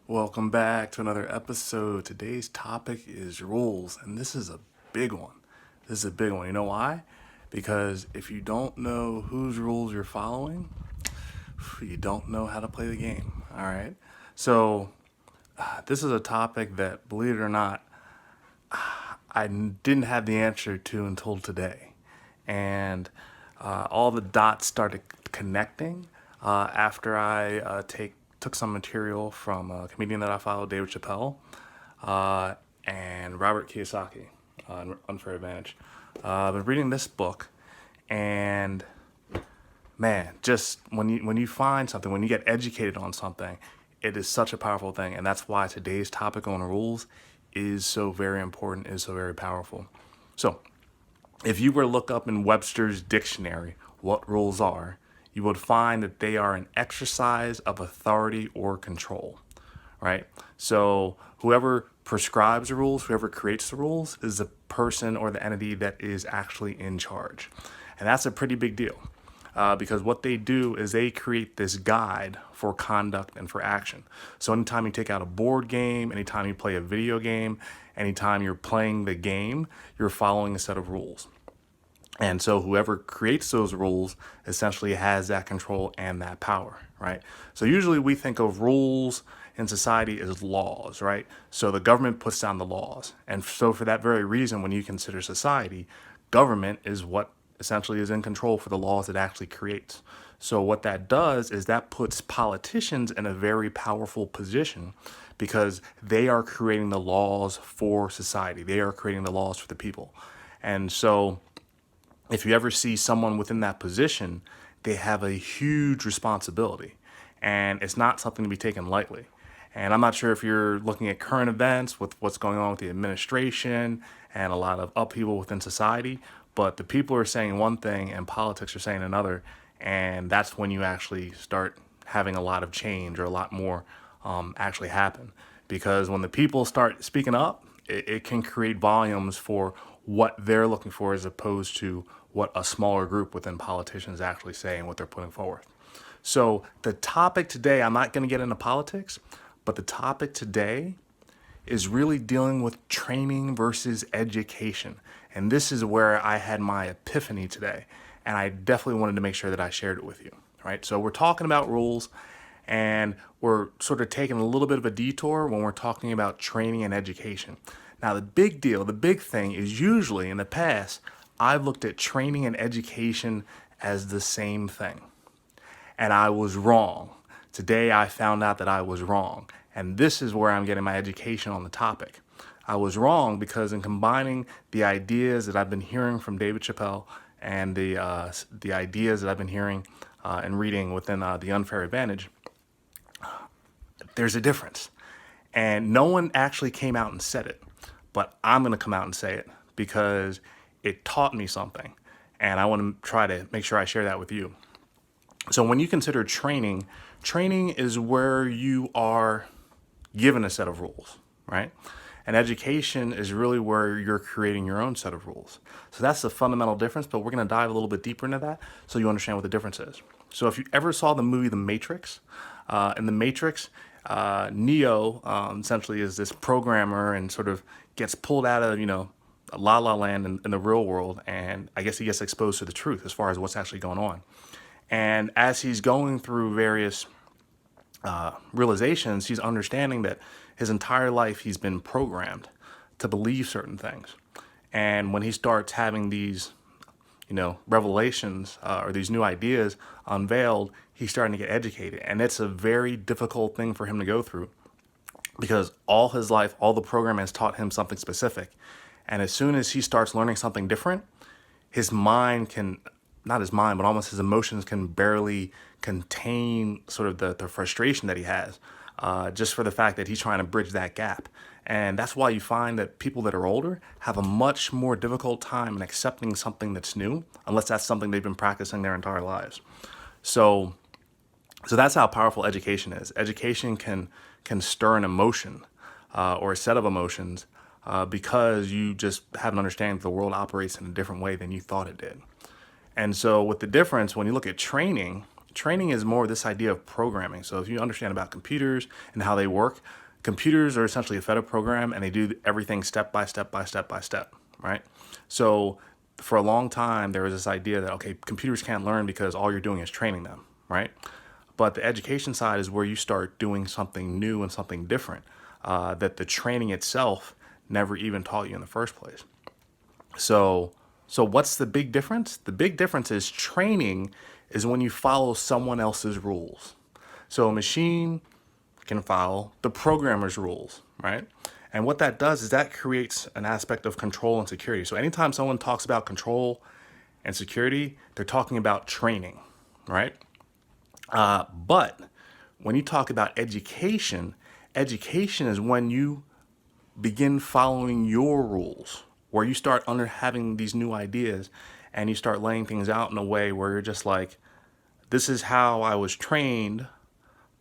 Welcome back to another episode. Today's topic is rules, and this is a big one. This is a big one. You know why? Because if you don't know whose rules you're following, you don't know how to play the game. All right. So, this is a topic that, believe it or not, I didn't have the answer to until today. And all the dots started connecting after I took some material from a comedian that I follow, David Chappelle, uh, and Robert Kiyosaki, Unfair Advantage. I've been reading this book, and man, just when you find something, when you get educated on something, it is such a powerful thing, and that's why today's topic on rules is so very important, is so very powerful. So, if you were to look up in Webster's dictionary what rules are, you would find that they are an exercise of authority or control, right? So whoever prescribes the rules, whoever creates the rules, is the person or the entity that is actually in charge. And that's a pretty big deal because what they do is they create this guide for conduct and for action. So anytime you take out a board game, anytime you play a video game, anytime you're playing the game, you're following a set of rules. And so whoever creates those rules essentially has that control and that power, right? So usually we think of rules in society as laws, right? So the government puts down the laws. And so for that very reason, when you consider society, government is what essentially is in control for the laws it actually creates. So what that does is that puts politicians in a very powerful position because they are creating the laws for society. They are creating the laws for the people. And so if you ever see someone within that position, they have a huge responsibility. And it's not something to be taken lightly. And I'm not sure if you're looking at current events with what's going on with the administration and a lot of upheaval within society, but the people are saying one thing and politics are saying another. And that's when you actually start having a lot of change or a lot more actually happen. Because when the people start speaking up, it can create volumes for what they're looking for as opposed to what a smaller group within politicians actually say and what they're putting forward. So the topic today, I'm not going to get into politics, but the topic today is really dealing with training versus education. And this is where I had my epiphany today. And I definitely wanted to make sure that I shared it with you. Right. So we're talking about rules and we're sort of taking a little bit of a detour when we're talking about training and education. Now, the big deal, the big thing is usually in the past, I've looked at training and education as the same thing. And I was wrong. Today, I found out that I was wrong. And this is where I'm getting my education on the topic. I was wrong because in combining the ideas that I've been hearing from David Chappelle and the ideas that I've been hearing and reading within the Unfair Advantage, there's a difference. And no one actually came out and said it, but I'm going to come out and say it because it taught me something. And I want to try to make sure I share that with you. So when you consider training, training is where you are given a set of rules, right? And education is really where you're creating your own set of rules. So that's the fundamental difference, but we're going to dive a little bit deeper into that so you understand what the difference is. So if you ever saw the movie The Matrix, in The Matrix, Neo essentially is this programmer and sort of gets pulled out of, La La Land in the real world. And I guess he gets exposed to the truth as far as what's actually going on. And as he's going through various realizations, he's understanding that his entire life he's been programmed to believe certain things. And when he starts having these, revelations or these new ideas unveiled, he's starting to get educated. And it's a very difficult thing for him to go through because all his life, all the programming has taught him something specific. And as soon as he starts learning something different, his mind can, not his mind, but almost his emotions can barely contain sort of the frustration that he has, just for the fact that he's trying to bridge that gap. And that's why you find that people that are older have a much more difficult time in accepting something that's new, unless that's something they've been practicing their entire lives. So that's how powerful education is. Education can stir an emotion or a set of emotions because you just have an understanding that the world operates in a different way than you thought it did. And so with the difference, when you look at training, Training is more this idea of programming. So if you understand about computers and how they work, computers are essentially a fed-up program, and they do everything step by step by step by step, right? So for a long time, there was this idea that, okay, computers can't learn because all you're doing is training them, right? But the education side is where you start doing something new and something different that the training itself never even taught you in the first place. So, so what's the big difference? The big difference is training is when you follow someone else's rules. So a machine can follow the programmer's rules, right? And what that does is that creates an aspect of control and security. So anytime someone talks about control and security, they're talking about training, right? But when you talk about education, education is when you begin following your rules, where you start under having these new ideas and you start laying things out in a way where you're just like, this is how I was trained,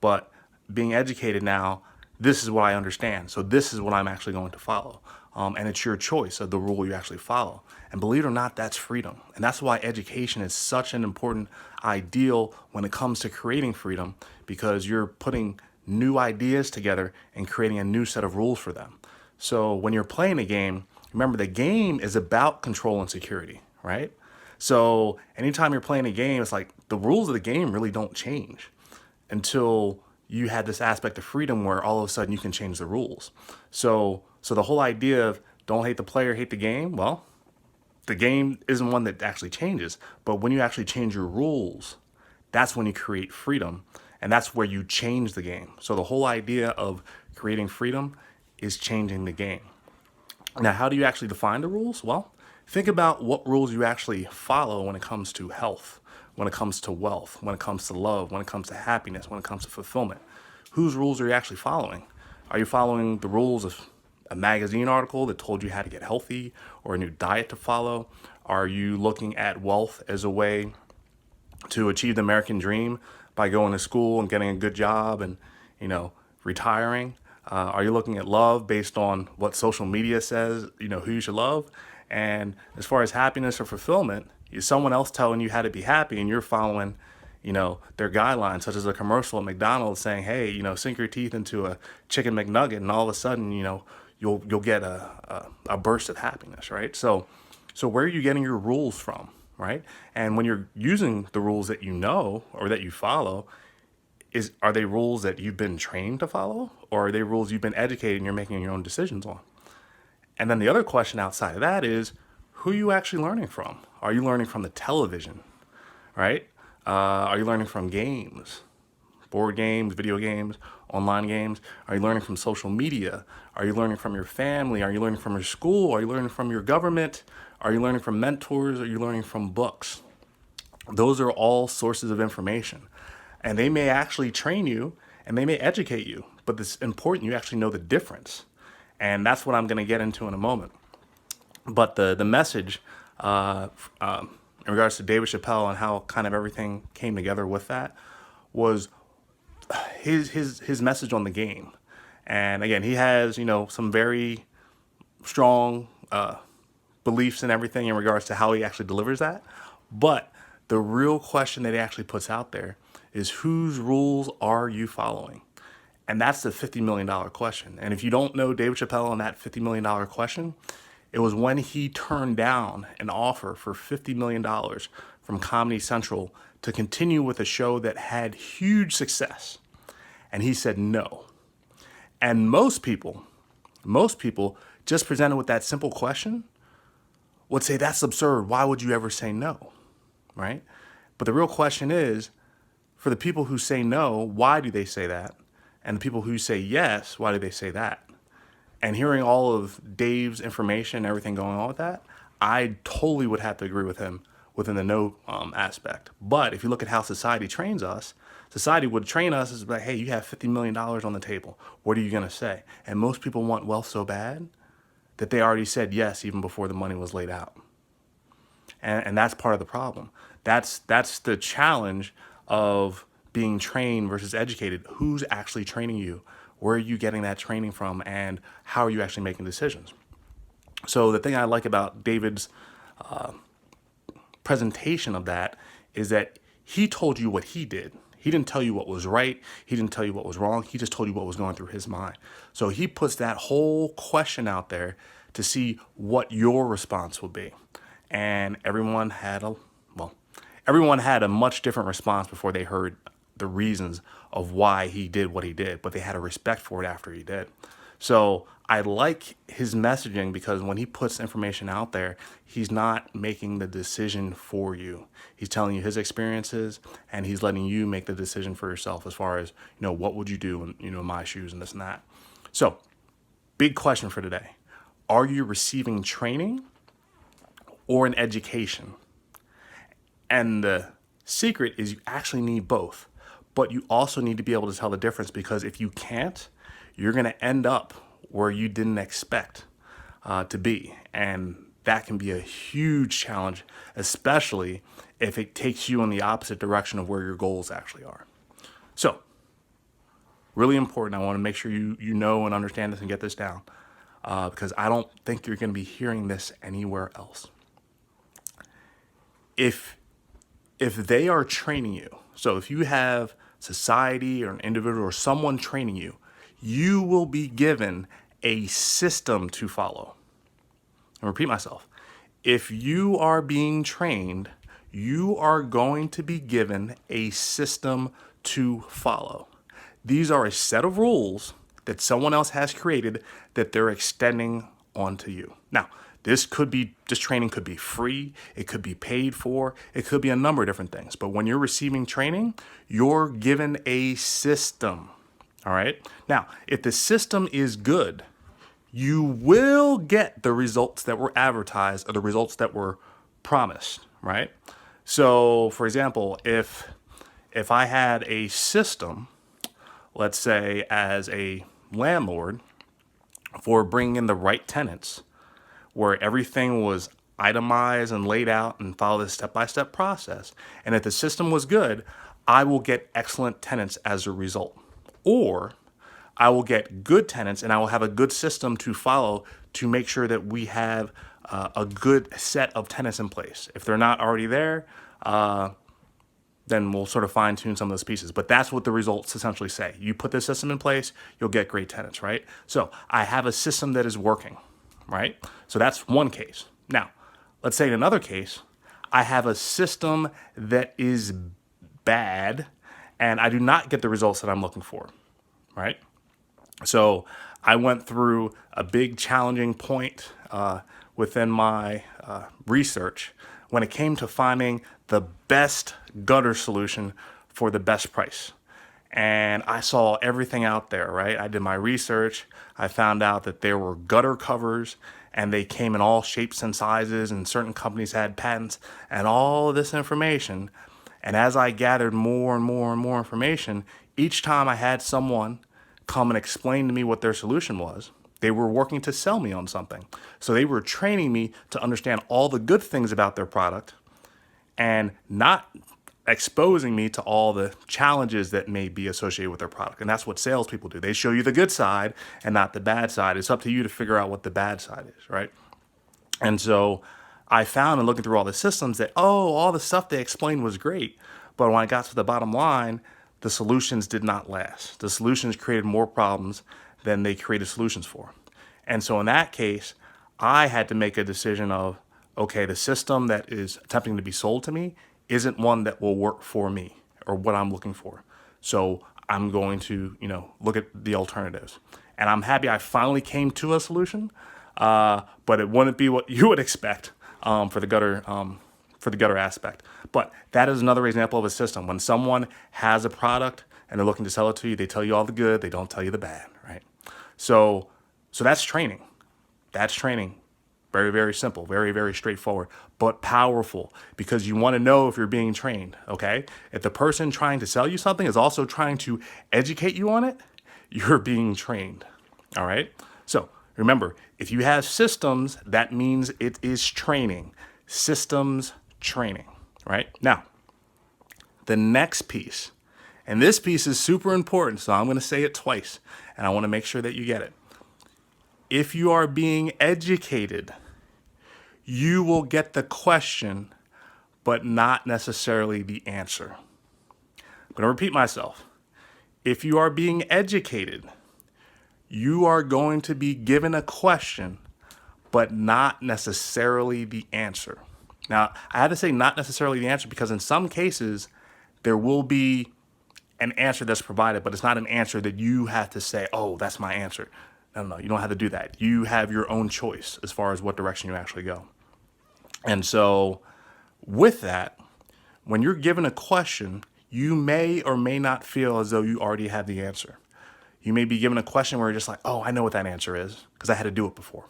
but being educated now, this is what I understand. So this is what I'm actually going to follow. And it's your choice of the rule you actually follow. And believe it or not, that's freedom. And that's why education is such an important ideal when it comes to creating freedom, because you're putting new ideas together and creating a new set of rules for them. So when you're playing a game, remember the game is about control and security, right? So anytime you're playing a game, it's like the rules of the game really don't change until you had this aspect of freedom where all of a sudden you can change the rules. So the whole idea of don't hate the player, hate the game, well, the game isn't one that actually changes. But when you actually change your rules, that's when you create freedom. And that's where you change the game. So the whole idea of creating freedom is changing the game. Now, how do you actually define the rules? Well, think about what rules you actually follow when it comes to health, when it comes to wealth, when it comes to love, when it comes to happiness, when it comes to fulfillment. Whose rules are you actually following? Are you following the rules of a magazine article that told you how to get healthy or a new diet to follow? Are you looking at wealth as a way to achieve the American dream by going to school and getting a good job and, retiring? Are you looking at love based on what social media says, who you should love? And as far as happiness or fulfillment, is someone else telling you how to be happy and you're following, their guidelines, such as a commercial at McDonald's saying, hey, sink your teeth into a chicken McNugget and all of a sudden, you'll get a burst of happiness, right? So where are you getting your rules from, right? And when you're using the rules that you know or that you follow, are they rules that you've been trained to follow, or are they rules you've been educated and you're making your own decisions on? And then the other question outside of that is, who are you actually learning from? Are you learning from the television, right? Are you learning from games, board games, video games, online games? Are you learning from social media? Are you learning from your family? Are you learning from your school? Are you learning from your government? Are you learning from mentors? Are you learning from books? Those are all sources of information. And they may actually train you and they may educate you, but it's important you actually know the difference. And that's what I'm going to get into in a moment. But the message in regards to David Chappelle and how kind of everything came together with that was his message on the game. And again, he has, some very strong beliefs and everything in regards to how he actually delivers that. But the real question that he actually puts out there is, whose rules are you following? And that's the $50 million question. And if you don't know David Chappelle on that $50 million question, it was when he turned down an offer for $50 million from Comedy Central to continue with a show that had huge success. And he said no. And most people just presented with that simple question would say, that's absurd. Why would you ever say no? Right? But the real question is, for the people who say no, why do they say that? And the people who say yes, why do they say that? And hearing all of Dave's information and everything going on with that, I totally would have to agree with him within the no aspect. But if you look at how society trains us, society would train us as like, hey, you have $50 million on the table. What are you going to say? And most people want wealth so bad that they already said yes even before the money was laid out. And that's part of the problem. That's the challenge of being trained versus educated. Who's actually training you? Where are you getting that training from? And how are you actually making decisions? So the thing I like about David's presentation of that is that he told you what he did. He didn't tell you what was right. He didn't tell you what was wrong. He just told you what was going through his mind. So he puts that whole question out there to see what your response will be. And everyone had a much different response before they heard the reasons of why he did what he did, but they had a respect for it after he did. So I like his messaging because when he puts information out there, he's not making the decision for you. He's telling you his experiences and he's letting you make the decision for yourself as far as, what would you do in, my shoes and this and that. So big question for today. Are you receiving training or an education? And the secret is you actually need both, but you also need to be able to tell the difference, because if you can't, you're going to end up where you didn't expect to be. And that can be a huge challenge, especially if it takes you in the opposite direction of where your goals actually are. So really important. I want to make sure you know and understand this and get this down, because I don't think you're going to be hearing this anywhere else. If they are training you, so if you have society or an individual or someone training you, you will be given a system to follow. And repeat myself. If you are being trained, you are going to be given a system to follow. These are a set of rules that someone else has created that they're extending onto you. Now, this training could be free, it could be paid for, it could be a number of different things. But when you're receiving training, you're given a system. All right. Now, if the system is good, you will get the results that were advertised or the results that were promised, right? So, for example, if I had a system, let's say as a landlord, for bringing in the right tenants, where everything was itemized and laid out and follow this step-by-step process, and if the system was good, I will get excellent tenants as a result. Or I will get good tenants and I will have a good system to follow to make sure that we have a good set of tenants in place. If they're not already there, then we'll sort of fine tune some of those pieces. But that's what the results essentially say. You put this system in place, you'll get great tenants, right? So I have a system that is working, right? So that's one case. Now, let's say in another case, I have a system that is bad and I do not get the results that I'm looking for, right? So I went through a big challenging point within my research when it came to finding the best gutter solution for the best price. And I saw everything out there, right? I did my research. I found out that there were gutter covers and they came in all shapes and sizes, and certain companies had patents and all of this information. And as I gathered more and more and more information, each time I had someone come and explain to me what their solution was, they were working to sell me on something. So they were training me to understand all the good things about their product and not exposing me to all the challenges that may be associated with their product. And that's what salespeople do. They show you the good side and not the bad side. It's up to you to figure out what the bad side is, right? And so I found in looking through all the systems that, all the stuff they explained was great. But when I got to the bottom line, the solutions did not last. The solutions created more problems than they created solutions for. And so in that case, I had to make a decision of, okay, the system that is attempting to be sold to me isn't one that will work for me or what I'm looking for. So I'm going to, look at the alternatives. And I'm happy I finally came to a solution, but it wouldn't be what you would expect for the gutter aspect. But that is another example of a system. When someone has a product and they're looking to sell it to you, they tell you all the good, they don't tell you the bad, right? So that's training. That's training. Very, very simple, very, very straightforward, but powerful, because you want to know if you're being trained, okay? If the person trying to sell you something is also trying to educate you on it, you're being trained, all right? So remember, if you have systems, that means it is training. Systems training, right? Now, the next piece, and this piece is super important, so I'm going to say it twice, and I want to make sure that you get it. If you are being educated, you will get the question, but not necessarily the answer. I'm going to repeat myself. If you are being educated, you are going to be given a question, but not necessarily the answer. Now, I had to say not necessarily the answer because in some cases, there will be an answer that's provided, but it's not an answer that you have to say, oh, that's my answer. No, you don't have to do that. You have your own choice as far as what direction you actually go. And so with that, when you're given a question, you may or may not feel as though you already have the answer. You may be given a question where you're just like, oh, I know what that answer is because I had to do it before.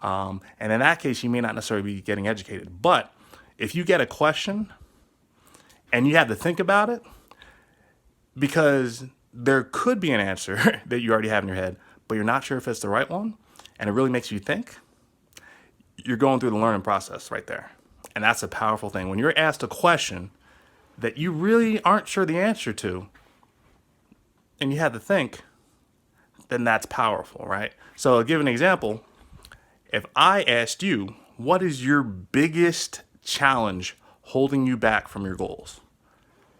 And in that case, you may not necessarily be getting educated. But if you get a question and you have to think about it, because there could be an answer that you already have in your head, but you're not sure if it's the right one, and it really makes you think, you're going through the learning process right there. And that's a powerful thing. When you're asked a question that you really aren't sure the answer to, and you have to think, then that's powerful, right? So I'll give an example. If I asked you, what is your biggest challenge holding you back from your goals?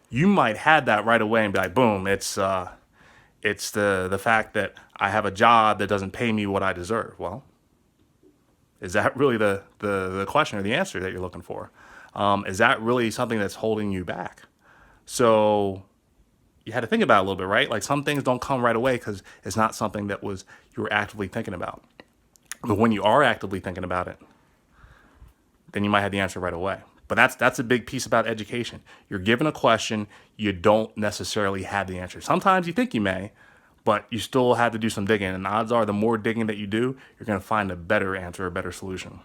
You might have that right away and be like, boom, it's the fact that I have a job that doesn't pay me what I deserve. Well, is that really the question or the answer that you're looking for? Is that really something that's holding you back? So you had to think about it a little bit, right? Like some things don't come right away because it's not something that you were actively thinking about. But when you are actively thinking about it, then you might have the answer right away. But that's a big piece about education. You're given a question, you don't necessarily have the answer. Sometimes you think you may, but you still have to do some digging. And odds are the more digging that you do, you're going to find a better answer, a better solution.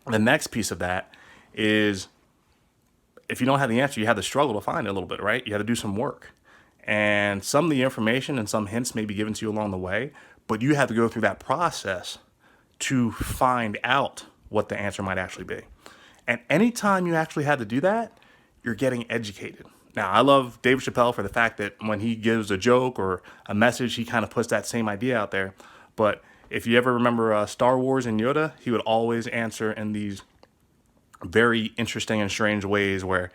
The next piece of that is if you don't have the answer, you have to struggle to find it a little bit, right? You have to do some work. And some of the information and some hints may be given to you along the way, but you have to go through that process to find out what the answer might actually be. And anytime you actually have to do that, you're getting educated. Now, I love Dave Chappelle for the fact that when he gives a joke or a message, he kind of puts that same idea out there. But if you ever remember Star Wars and Yoda, he would always answer in these very interesting and strange ways where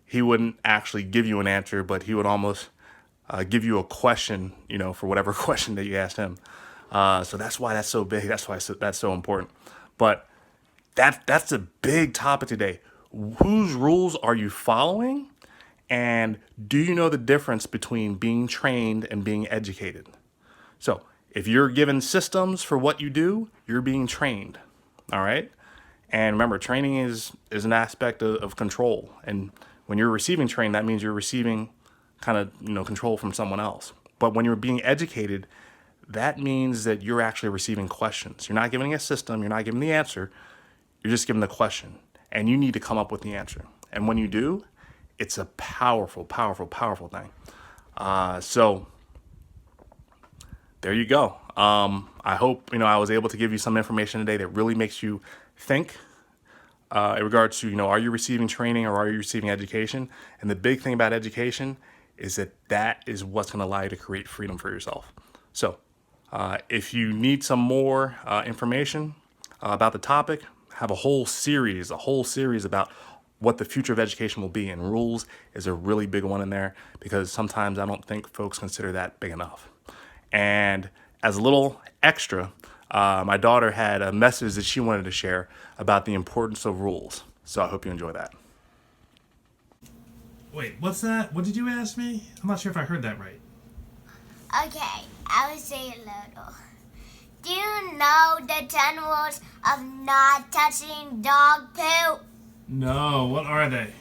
he wouldn't actually give you an answer, but he would almost give you a question, for whatever question that you asked him. So that's why that's so big. That's why that's so important. But that's a big topic today. Whose rules are you following? And do you know the difference between being trained and being educated? So if you're given systems for what you do, you're being trained. All right. And remember, training is an aspect of control. And when you're receiving training, that means you're receiving kind of, control from someone else. But when you're being educated, that means that you're actually receiving questions. You're not giving a system. You're not giving the answer. You're just given the question, and you need to come up with the answer. And when you do, it's a powerful, powerful, powerful thing. So there you go. I hope, I was able to give you some information today that really makes you think in regards to, are you receiving training or are you receiving education? And the big thing about education is that is what's going to allow you to create freedom for yourself. So if you need some more information about the topic, have a whole series about what the future of education will be. And rules is a really big one in there because sometimes I don't think folks consider that big enough. And as a little extra, my daughter had a message that she wanted to share about the importance of rules. So I hope you enjoy that. Wait, what's that? What did you ask me? I'm not sure if I heard that right. Okay, I will say a little. Do you know the 10 rules of not touching dog poop? No, what are they?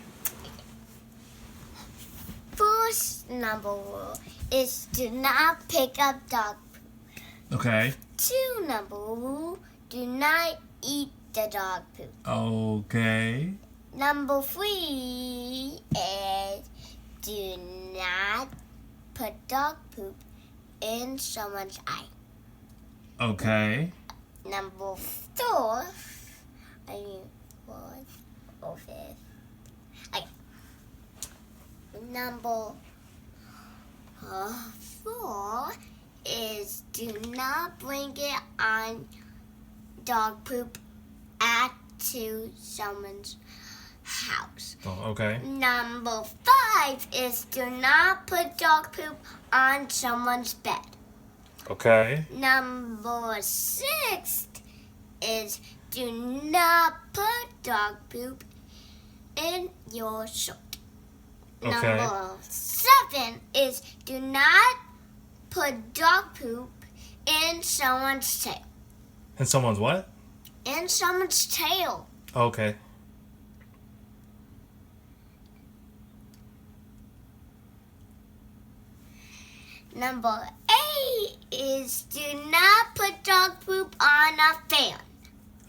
First number rule is do not pick up dog poop. Okay. 2 number rule, do not eat the dog poop. Okay. Number 3 is do not put dog poop in someone's eye. Okay. Number 4, fourth or 5th. Okay. Number 4 is do not bring it on dog poop to someone's house. Oh, okay. Number 5 is do not put dog poop on someone's bed. Okay. Number 6 is do not put dog poop in your shirt. Okay. Number 7 is do not put dog poop in someone's tail. And someone's what? In someone's tail. Okay. Number 8 is do not put dog poop on a fan.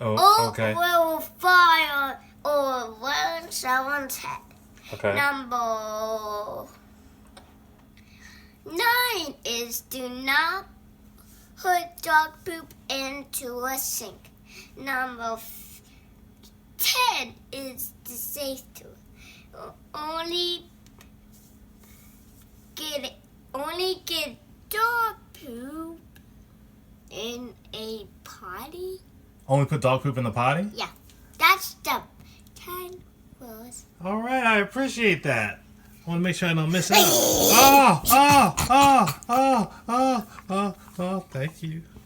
Oh, okay. Or fire or burn someone's head. Okay. Number 9 is do not put dog poop into a sink. Number 10 is to say to only get dog poop in a potty. Only put dog poop in the potty? Yeah, that's the 10 rules. All right, I appreciate that. I want to make sure I don't miss out. Oh, thank you.